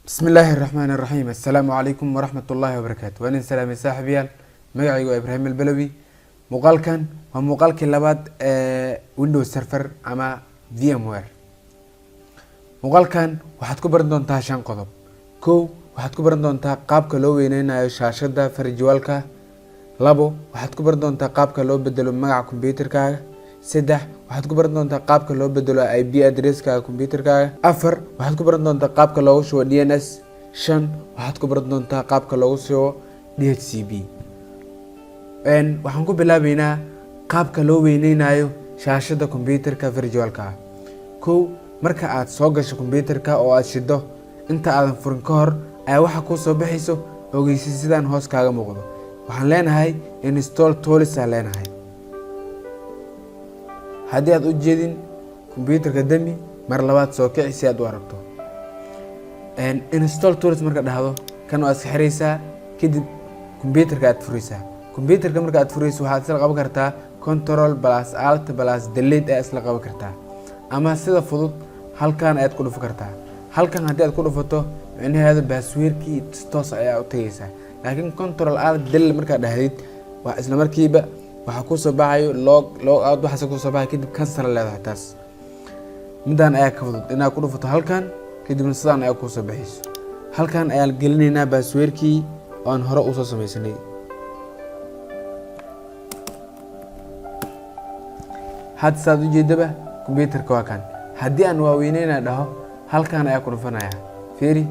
بسم الله الرحمن الرحيم. السلام عليكم ورحمة الله وبركاته. وأنا سلامي صاحبيال مقعيقو إبراهيم البلوي. مقالكان ومقالك اللباد ويندوز سيرفر أما VMware. مقالكان waxaad ku baran doontaa shan qodob. kow waxaad ku baran doontaa qaabka loo weyneynayo shaashada farjiwalka. labo waxaad ku baran doontaa qaabka loo bedelo magaca kombiyuutarkaaga. saddex waxaad ku baran doontaa qaabka loo bedelo IP addresskaaga kombiyuutarkaaga. afar waxaad ku baran doontaa qaabka loogu shubo DNS. shan waxaad ku baran doontaa qaabka loogu shubo DHCP. waxaan ku bilaabeynaa qaabka loo weyneynayo shaashada kombiyuutarka farjiwalka. kow marka aad soo gasho kombiyuutarka oo aad shido inta aadan furin ka hor ayaa waxa ku soo baxayso ogeysiisyadan hoos kaaga muuqdo. waxaan leenahay install tools aan leenahay. haddii aad u jeedin kombiyuutarka dami mar labaad soo kici si aad u aragto. install tools marka dhahdo kan waa iska xiraysaa kadib kombiyuutarka aad furaysaa. kombiyuutarka marka aad furayso waxaad isla qaban kartaa control plus alt plus delete ayaa isla qaban kartaa ama sida fudud halkan ayaad ku dhufan kartaa. halkan haddii aad ku dhufato micnaheedu passwordkii toos ayaa u tagaysaa. laakiin control alt delete markaad dhahdid waa isla markiiba waxa ku soo baxayo log out waxa ku soo baxay kadib cancel leedahay taas. midaan ayaa ka fudud inaad ku dhufato halkan kadibna sidaan ayaa ku soo baxayso. halkan ayaan gelinaynaa passwordkii oo aan hore u soo samaysanay. had saad u jeedaba kombiyuutarka waa kan. haddii aan waaweyneyna dhaho halkan ayaa ku dhufanaya. fiiri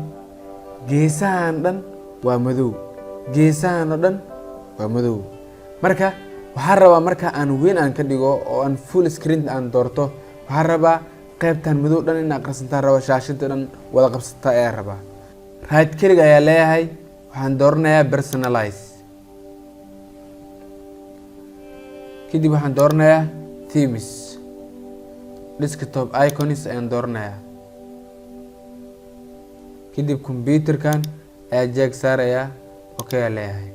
geesahan dhan waa madow, geesahan oo dhan waa madow. marka waxaan rabaa marka aan weyn aan ka dhigo oo aan full screen aan doorto, waxaan rabaa qaybtan madow dhan in aqrisantaa raba, shaashada dhan wada qabsataa ayaa rabaa. right click ayaa leeyahay, waxaan dooranayaa personalize. kadib waxaan dooranayaa themes, desktop icons ayaan dooranayaa. kadib kombiyuutarkan ayaa jeeg saarayaa, okay ayaa leeyahay.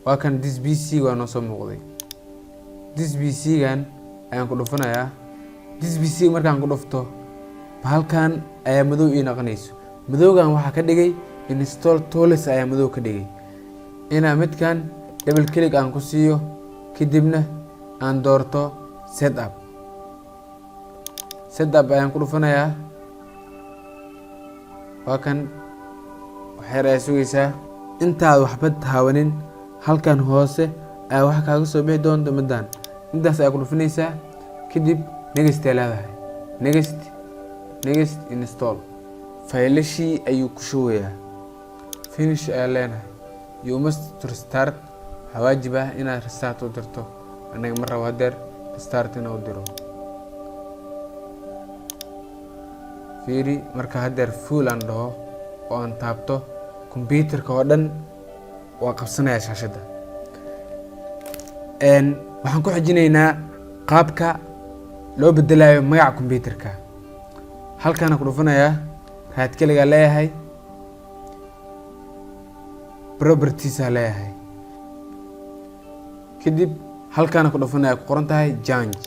waa kan this PC waa noo soo muuqday. this PC gan ayaan ku dhufanayaa. this PC markaan ku dhufto halkan ayaa madow ii noqonayso. madowgan waxaa ka dhigay install tools ayaa madow ka dhigay. inaa midkan double click aan ku siiyo kadibna aan doorto setup. setup ayaan ku dhufanayaa. waa kan waxyar ayaa sugaysaa intaad waxba taawanin. halkan hoose ayaa waxa kaaga soo bixi doonta midaan. intaas ayaa ku dhufanaysaa kadib next ayaa leedahay. next install. faylashii ayuu ku shubayaa. finish ayaa leenahay. you must restart. waxaa waajib ah inaad restart u dirto. anaga ma rabo hadeer restart inuu diro. fiiri marka hadeer full aan dhaho oo aan taabto kombiyuutarka oo dhan waa qabsanayaa shaashada. waxaan ku xijinaynaa qaabka loo bedelayo magaca kombiyuutarka. halkaana ku dhufanayaa right click aa leeyahay, properties aa leeyahay. kadib halkaana ku dhufanaya ku qoran tahay change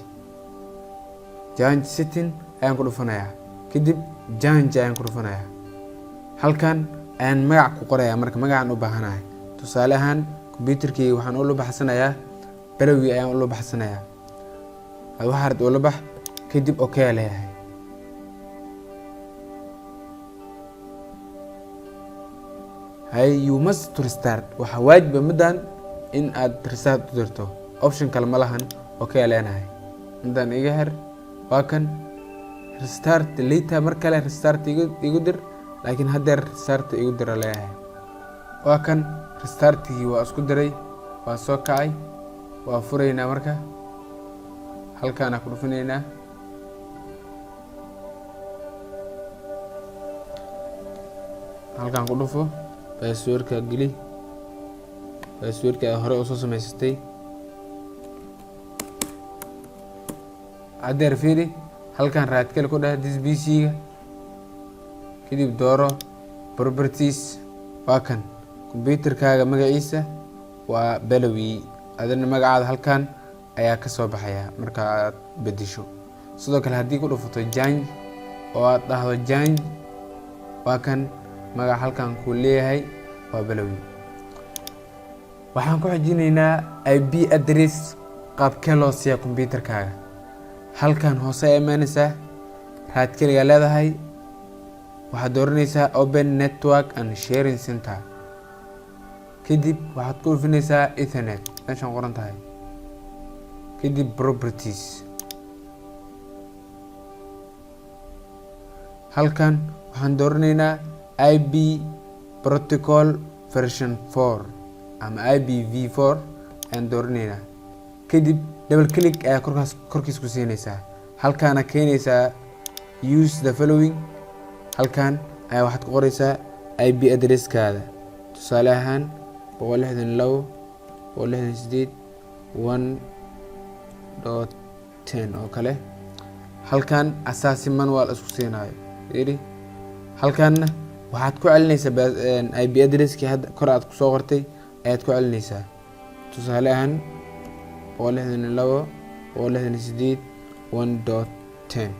setting ayaan ku dhufanayaa. kadib change ayaan ku dhufanayaa. halkan ayaan magac ku qorayaa marka magacaan u baahanahay. tusaale ahaan kombiyuutarkii waxaan ula baxsanayaa balawi ayaan ula baxsanayaa. waxaa rad ula bax kadib okay aa leeyahay. you must restart. waxaa waajiba midaan in aad restart u dirto. option kale ma lahan. okay aa leenahay. midaan iga xir. waa kan restart later mar kale restart igu dir, laakiin hadeer restart igu dira leeyahay. waa kan restartigii waa isku diray, waa soo kacay, waa furaynaa. marka halkaana ku dhufanaynaa. halkaan ku dhufo passwordka geli. passwordka aad hore usoo samaysatay. hadeer fiiri halkan right click ku dheh this PC-ga kadib dooro properties. waa kan kombiyuutarkaaga magaciisa waa balawi. adina magacaada halkan ayaa ka soo baxaya marka aad bedesho. sidoo kale haddii ku dhufato change oo aad dhahdo change waa kan magaca halkan ku leeyahay waa Balawi. waxaan ku xijinaynaa IP address qaabkee loo siiya computerkaaga. halkan hoose ay imaanaysaa raad kaliya leedahay waxaad dooranaysaa Open Network and Sharing Center. kadib waxaad ku dhufinaysaa Ethernet meeshaan qoran tahay. kadib Properties. halkan waxaan dooranaynaa IP Protocol version 4 ama IPv4 ayaan dooranaynaa. kadib double click ayaa korkiis ku siinaysaa. halkaana keenaysaa use the following. halkan ayaa waxaad ku qoraysaa IP addresskaada. tusaale ahaan 192.168.1.10 oo kale. halkan asaasi manual isku siinayo yiri. halkaana waxaad ku celinaysaa IP addresskii hadda kor aad ku soo qortay ayaad ku celinaysaa. tusaale ahaan 192.168.1.10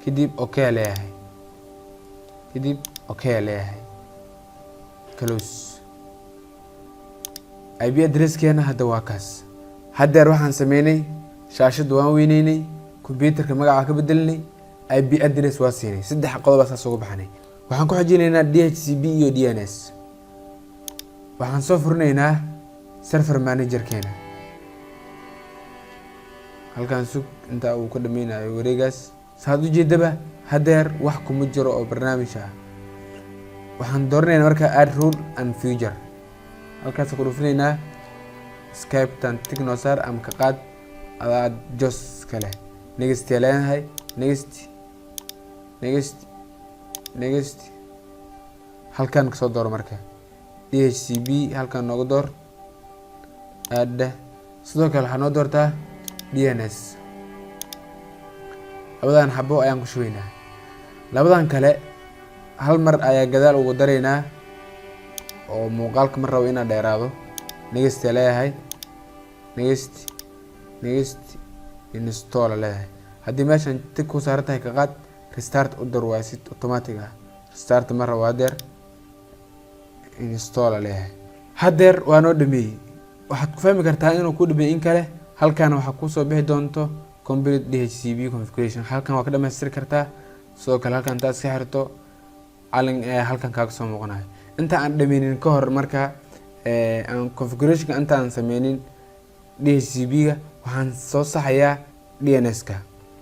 kadib okay leeyahay. kadib okay leeyahay close. IP addresskeena hadda waa kaas. haddeer waxaan sameynay shaashada waan weyneynay computerka magaca ka bedelnay IP address waa siinay. saddex qodob asaas uga baxnay. waxaan ku xijinaynaa DHCP iyo DNS. waxaan soo furinaynaa server manager keena. halkan sug inta uu ka dhameynayo wareegaas. saad u jeedaba haddeer wax kuma jiro oo barnaamij ah. waxaan dooranaynaa marka add rule and future. halkaas ku dhufinaynaa Skype tan Technosar ama ka qaad aad jos kale. next leeyahay next. halkan ka soo door marka DHCP halkan noogu door add. sidoo kale waxaan noo doortaa DNS. labadan xabo ayaan ku shubaynaa. labadan kale hal mar ayaa gadaal ugu daraynaa oo muuqaalka mar rabo inaa dheeraado. next leeyahay next install leeyahay. haddii meeshan tig ku saaran tahay ka qaad restart u dar waa si automatic ah. restart mar rabo haddeer install leeyahay. haddeer waa noo dhameeyey. waxaad ku fahmi kartaa inuu ku dhameeyay in kale. halkan waxaa ku soo bixi doonto complete DHCP configuration. halkan waa ka dhamaystiri kartaa. sidoo kale halkan intaad iska xirto calin halkan kaaga soo muuqanayo. inta aan dhameynin ka hor marka aan configuration inta aan sameynin DHCP-ga waxaan soo saxayaa DNS-ka.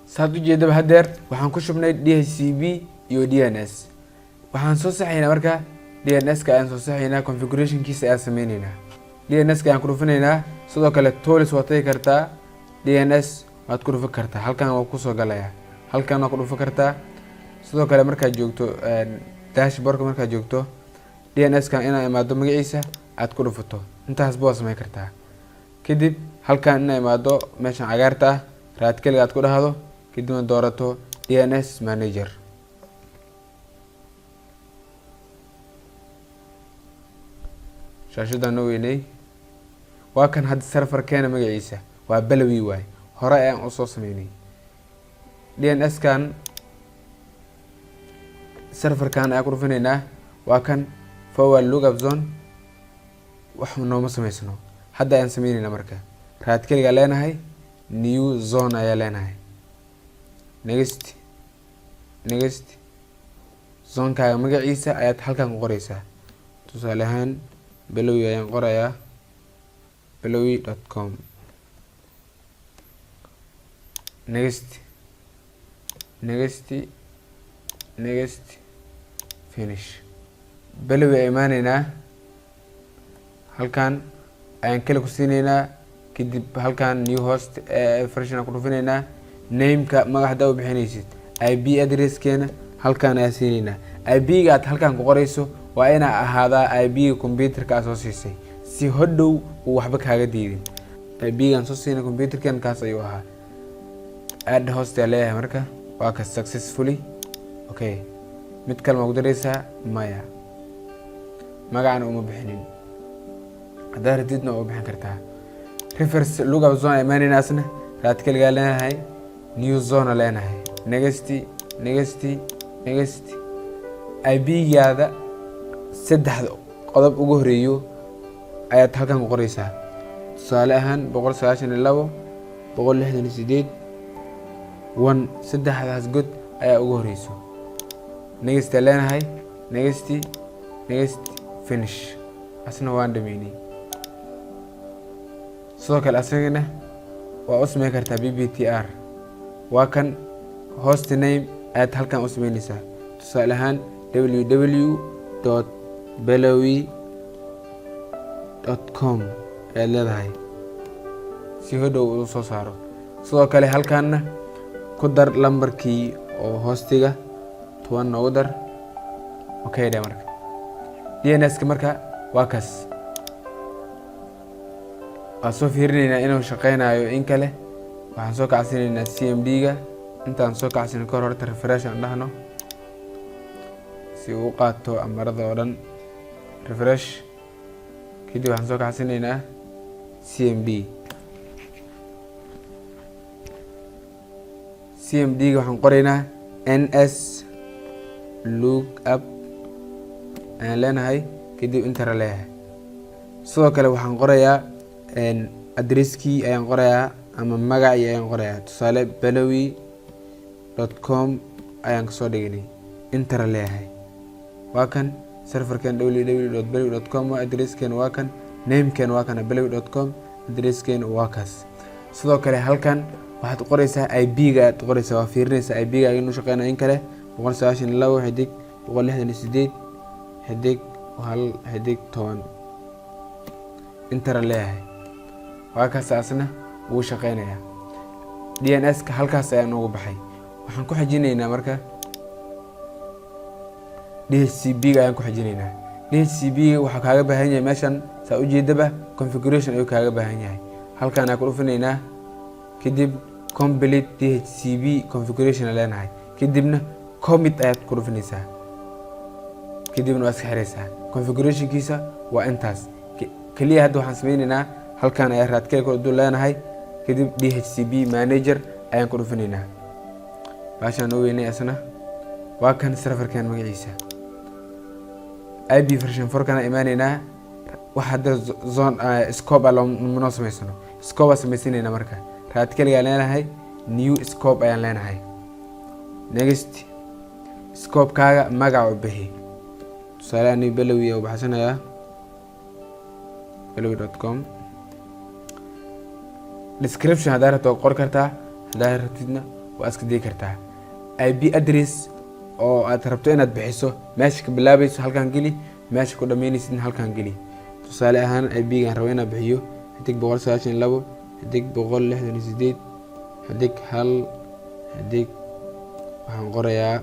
saad u jeedaba haddeer waxaan ku shubnay DHCP iyo DNS. waxaan soo saxaynaa marka DNS-ka ayaan soo saxaynaa configuration-kiisa ayaan sameynaynaa. DNS-ka ayaan ku dhufinaynaa. sidoo kale tools waad tagi kartaa. DNS waad ku dhufan kartaa. halkan waa ku soo galayaa. halkan waa ku dhufan kartaa. sidoo kale markaad joogto dashboardka markaad joogto DNS-ka inaa imaado magaciisa aad ku dhufato. intaas baa sameyn kartaa. kadib halkan inaa imaado meeshan cagaarta ah raad kaliya aad ku dhahdo. kadibna doorato DNS manager. shaashada noo weynay. waa kan hadda serverkeena magaciisa waa Balawi waay. hore ayaan u soo sameynay. DNS-kan serverkan ayaan ku dhufinaynaa. waa kan forward lookup zone wax nooma samaysano. hadda ayaan sameynaynaa marka raad kaliya leenahay new zone ayaa leenahay. next zonekaaga magaciisa ayaad halkan ku qoraysaa. tusaale ahaan Balawi ayaan qorayaa balawi.com. next finish. Balawi ay imaanaynaa. halkan ayaan kale ku siinaynaa. kadib halkan new host version ku dhufinaynaa. name-ka magaxda u bixinaysid. IP address-keena halkan ayaa siinaynaa. IP-ga aad halkan ku qorayso waa inaa ahaadaa IP-ga computerka aad soo siisay si hodhow uu waxba kaaga diidin. IP-gaan soo siinay computerkan kaas ayuu ahaa. add host ayaa leeyahay marka waa ka successfully. okay mid kale ma ku daraysaa maya. magacana uma bixinin. haddaa radidna waa u bixin kartaa. reverse lookup zone ay imaanaynaasna raad kaligaa leenahay new zone leenahay. next next IP-gaada saddexda qodob ugu horeeyo ayaad halkan ku qoraysaa. tusaale ahaan 192 168 1 saddexdaas god ayaa ugu horeyso. next leenahay next finish asna waan dhameynay. sidoo kale asagana waa u sameyn kartaa bbtr. waa kan host name ayaad halkan u sameynaysaa. tusaale ahaan www.belowi.com ayaad leedahay si hodhow uu soo saaro. sidoo kale halkanna ku dar lambarkii oo hostiga 1 noogu dar. okay dhe marka DNS-ka marka waa kaas. waan soo fiirinaynaa inuu shaqeynayo in kale. waxaan soo kacsanaynaa CMD-ga. intaan soo kacsan kor horta refresh aan dhahno si uu qaato amarada oo dhan. refresh kadib waxaan soo kacsanaynaa CMD-ga waxaan qoraynaa ns lookup ayaan leenahay kadib enter leeyahay. sidoo kale waxaan qorayaa adresskii ayaan qorayaa ama magacii ayaan qorayaa. tusaale belowi.com ayaan kasoo dhignay enter leeyahay. waa kan serverkan www.belowi.com waa adresskeen. waa kan namekeen waa kan belowi.com adresskeen waa kaas. sidoo kale halkan waxaad qoraysaa IP-ga aad qoraysaa. waa fiirinaysaa IP-ga inuu shaqeynayo in kale 192 xidig 168 xidig 1 xidig 10 enter leeyahay. waa kaas asna wuu shaqeynayaa. DNS-ka halkaas ayaa noogu baxay. waxaan ku xijinaynaa marka DHCP-ga ayaan ku xijinaynaa. DHCP-ga waxaa kaaga baahan yahay meeshan saa ujeedaba configuration ayuu kaaga baahan yahay. halkan ayaan ku dhufinaynaa kadib complete DHCP configuration leenahay. kadibna commit ayaad ku dhufinaysaa kadibna waa iska xiraysaa. configurationkiisa waa intaas kaliya. hadda waxaan sameynaynaa halkan ayaa raadkee ku dul leenahay kadib DHCP manager ayaan ku dhufinaynaa. baashaan u weynay asna waa kan serverkan magaciisa. IP version 4 kana imaanaynaa. waxa hadda zone scope loo noo sameysano. scope sameysanaynaa marka raadkeliga leenahay new scope ayaan leenahay. next scope kaaga magac u bixi. tusaale ani belowi oo baxsanayaa belowi.com. description haddaad rabto qor kartaa. haddaad rabtidna waa iska dii kartaa. IP address oo aad rabto inaad bixiso meesha ka bilaabayso halkan geli. meesha ku dhameynaysid halkan geli. tusaale ahaan IP-gaan rabo inaan bixiyo xidig 192 xidig 168 xidig 1 xidig waxaan qorayaa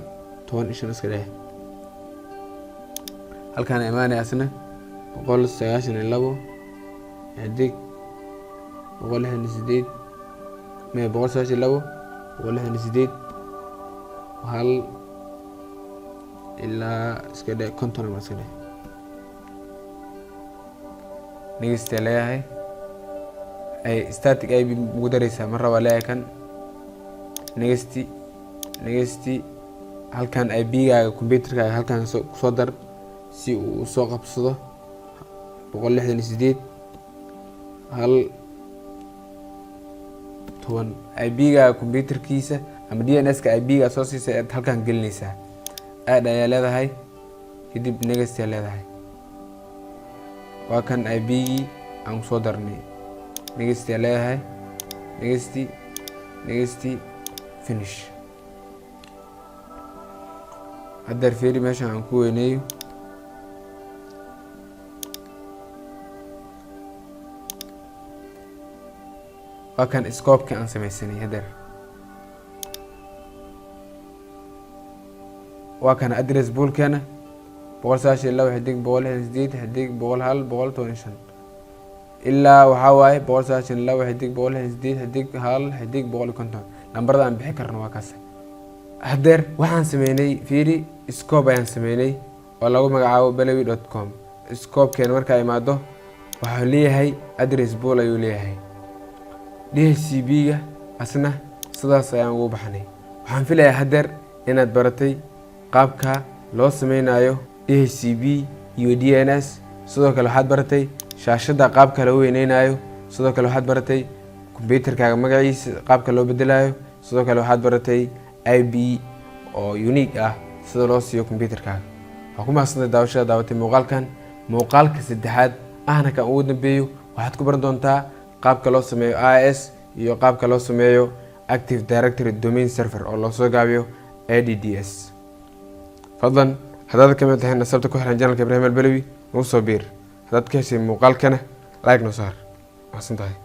15 iska dheh. halkan imaanaya asna 192 xidig 168 mee 192 168 hal ilaa iska dheh 50 iska dheh. next leeyahay ay static IP ugu daraysaa mar raba leeyahay kan next halkan IP-gaaga computerkaaga halkan soo dar si uu soo qabsado 168 hal 10. IP-gaaga computerkiisa ama DNS-ka IP-ga soo siisay halkan gelinaysaa. aad ayaa leedahay kadib next leedahay. waa kan IP-gii aan soo darnay. next leedahay next finish. hadda fiiri meeshan aan ku weyneeyo waa kan scope-ka aan sameysanay. hadda waa kan address pool-keena 192 xidig 168 xidig 100 115 ilaa waxaa waaye 192 xidig 168 xidig 1 xidig 150. lambarada aan bixi karno waa kaas. haddeer waxaan sameynay fiiri scope ayaan sameynay oo lagu magacaabo belowi.com. scope-keena markaa imaado waxaa leeyahay address pool ayuu leeyahay. DHCP-ga asna sidaas ayaan ugu baxnay. waxaan filayaa haddeer inaad baratay qaabka loo sameynayo DHCP iyo DNS. sidoo kale waxaad baratay shaashada qaabka loo weyneynayo. sidoo kale waxaad baratay computerkaaga magaciisa qaabka loo bedelayo. sidoo kale waxaad baratay IP oo unique ah sida loo siiyo computerkaaga. waxaa ku mahadsantahay daawashada daawatay muuqaalka saddexaad ahna kan ugu dambeeyo. waxaad ku baran doontaa qaabka loo sameeyo IIS iyo qaabka loo sameeyo Active Directory Domain Server oo loo soo gaabiyo ADDS. fadlan haddaad ka mid tahay nasabta ku xiran channelka Ibrahim Albalawi noo soo biir. haddaad ka heshay muuqaalkana like noo saar. mahadsantahay.